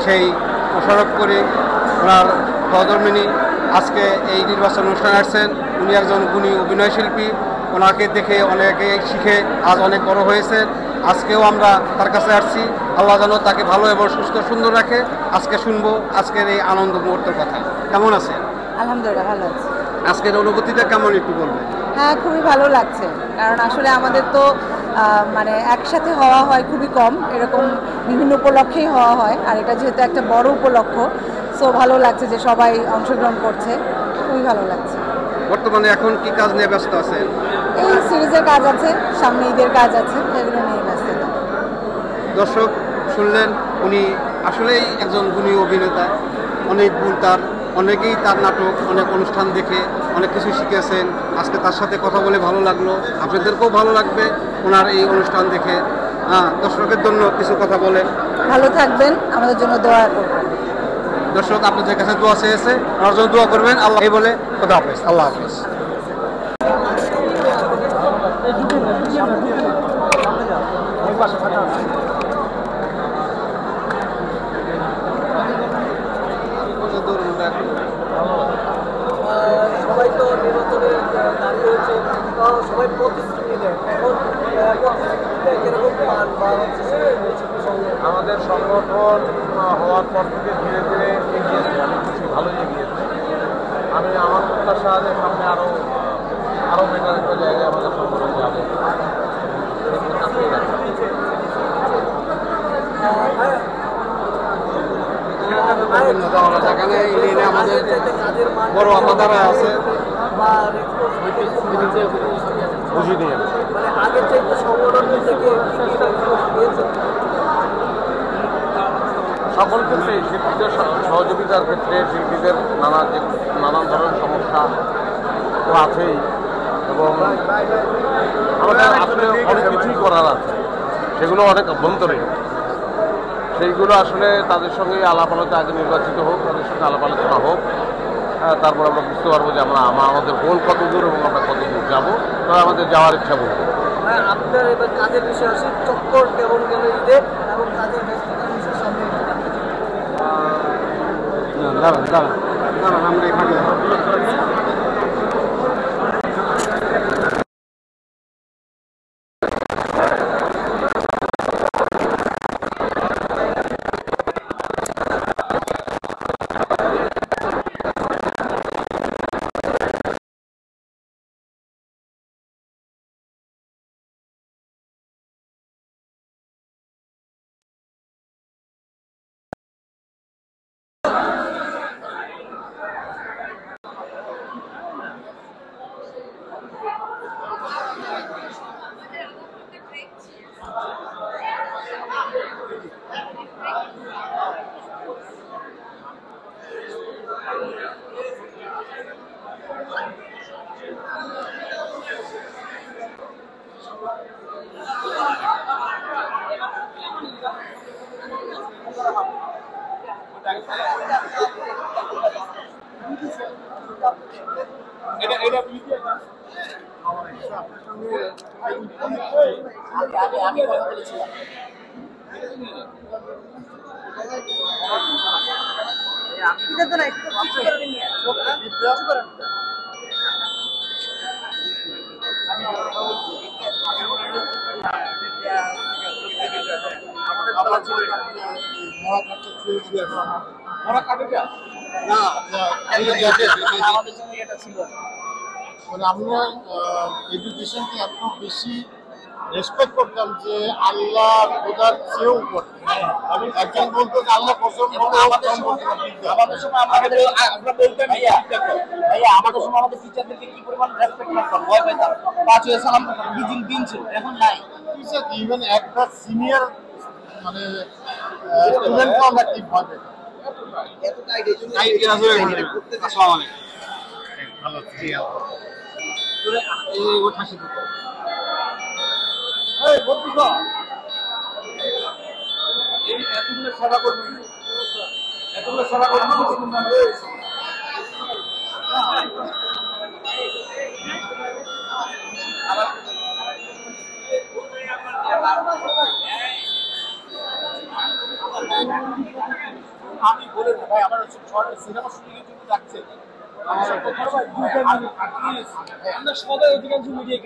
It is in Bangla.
সেই মোশাররফ করিম ওনার সহধর্মিণী আজকে এই নির্বাচন অনুষ্ঠানে আসছেন। উনি একজন গুণী অভিনয় শিল্পী, ওনাকে দেখে অনেকে শিখে আজ অনেক বড় হয়েছে। আজকেও আমরা তার কাছে আসছি, আল্লাহ যেন তাকে ভালো এবং সুস্থ সুন্দর রাখে। আজকে শুনবো আজকের এই আনন্দ মুহূর্তের কথা। কেমন আছে? আলহামদুলিল্লাহ ভালো আছি। আজকের অনুভূতিটা কেমন একটু বলবেন? হ্যাঁ, খুবই ভালো লাগছে, কারণ আসলে আমাদের তো মানে একসাথে হওয়া হয় খুবই কম, এরকম বিভিন্ন উপলক্ষেই হওয়া হয়, আর এটা যেহেতু একটা বড় উপলক্ষ, সো ভালো লাগছে যে সবাই অংশগ্রহণ করছে, খুবই ভালো লাগছে। বর্তমানে এখন কি কাজ নিয়ে ব্যস্ত আছেন? এই সিরিজের কাজ আছে, সামনে ঈদের কাজ আছে, এগুলো নিয়ে ব্যস্ত। দর্শক শুনলেন, উনি আসলেই একজন গুণী অভিনেতা, অনেক গুণ তার, অনেকেই তার নাটক অনেক অনুষ্ঠান দেখে অনেক কিছু শিখেছেন। আজকে তার সাথে কথা বলে ভালো লাগলো, আপনাদেরকেও ভালো লাগবে ওনার এই অনুষ্ঠান দেখে। দর্শকের জন্য কিছু কথা বলেন। ভালো থাকবেন, আমাদের জন্য দোয়া করবেন। দর্শক আপনাদের কাছে দোয়া চেয়েছে, আমার জন্য দোয়া করবেন। আল্লাহ এই বলে খোদা হাফেজ। আল্লাহ হাফেজ। সবাই তো নির্বাচনে দাঁড়িয়ে হচ্ছে, সবাই প্রতিশ্রুতি দেয়। এখন প্রতিশ্রুতিটা কিরকম পান বা হচ্ছে আমাদের সংগঠন হওয়ার পর থেকে ধীরে ধীরে এগিয়েছে, অনেক কিছু ভালোই এগিয়েছে। আমি আমার প্রত্যাশা যে সামনে আরও বেটার একটা জায়গায় আমাদের সংগঠন যাবে। আমাদের বড় আপাদারা আছে, বুঝিনি মানে আগের চাইতে সংগঠন থেকে সকল ক্ষেত্রে শিল্পীদের সহযোগিতার ক্ষেত্রে শিল্পীদের নানান ধরনের সমস্যা তো আছেই, এবং আমাদের আসলে অনেক কিছুই করার আছে, সেগুলো অনেক অভ্যন্তরীণ। সেইগুলো আসলে তাদের সঙ্গে আলাপ আলোচনা, আগে নির্বাচিত হোক, তাদের সঙ্গে আলাপ আলোচনা হোক, তারপর আমরা বুঝতে পারবো যে আমাদের গোল কত দূর এবং আমরা কত দূর যাবো, তবে আমাদের যাওয়ার ইচ্ছা বলবো। আপনার এবার কাজের বিষয়ে আসি, চক্কর কেমন গেল ঈদে এবং কাজের ব্যস্ততার বিষয়ে সামনে দাঁড়ান আমরা এখানে আমি কথা বলেছিলাম। আমরা এডুকেশনকে এত বেশি রেসপেক্ট করতাম যে আল্লাহ খোদার চেয়েও করতেন। একজন বলতো যে আল্লাহ কসম, আমাদের সময় আমরা বলতাম ভাইয়া আমাদের সময় আমাদের টিচারদেরকে কি পরিমাণ রেসপেক্ট করতাম, ভয় পেতাম, পাঁচ হয়ে সালাম করতাম, দিন ছিল। এখন নাই, ইভেন একটা সিনিয়র মানে স্টুডেন্টকে আমরা কি ভয় পেতাম। এতগুলো সেবা করবো, এতগুলো সেবা করবো। আমি বলে না ভাই, আমার সিনেমা শুটিং এর জন্য যাচ্ছে। আমরা সবাই অধিকাংশ মিডিয়া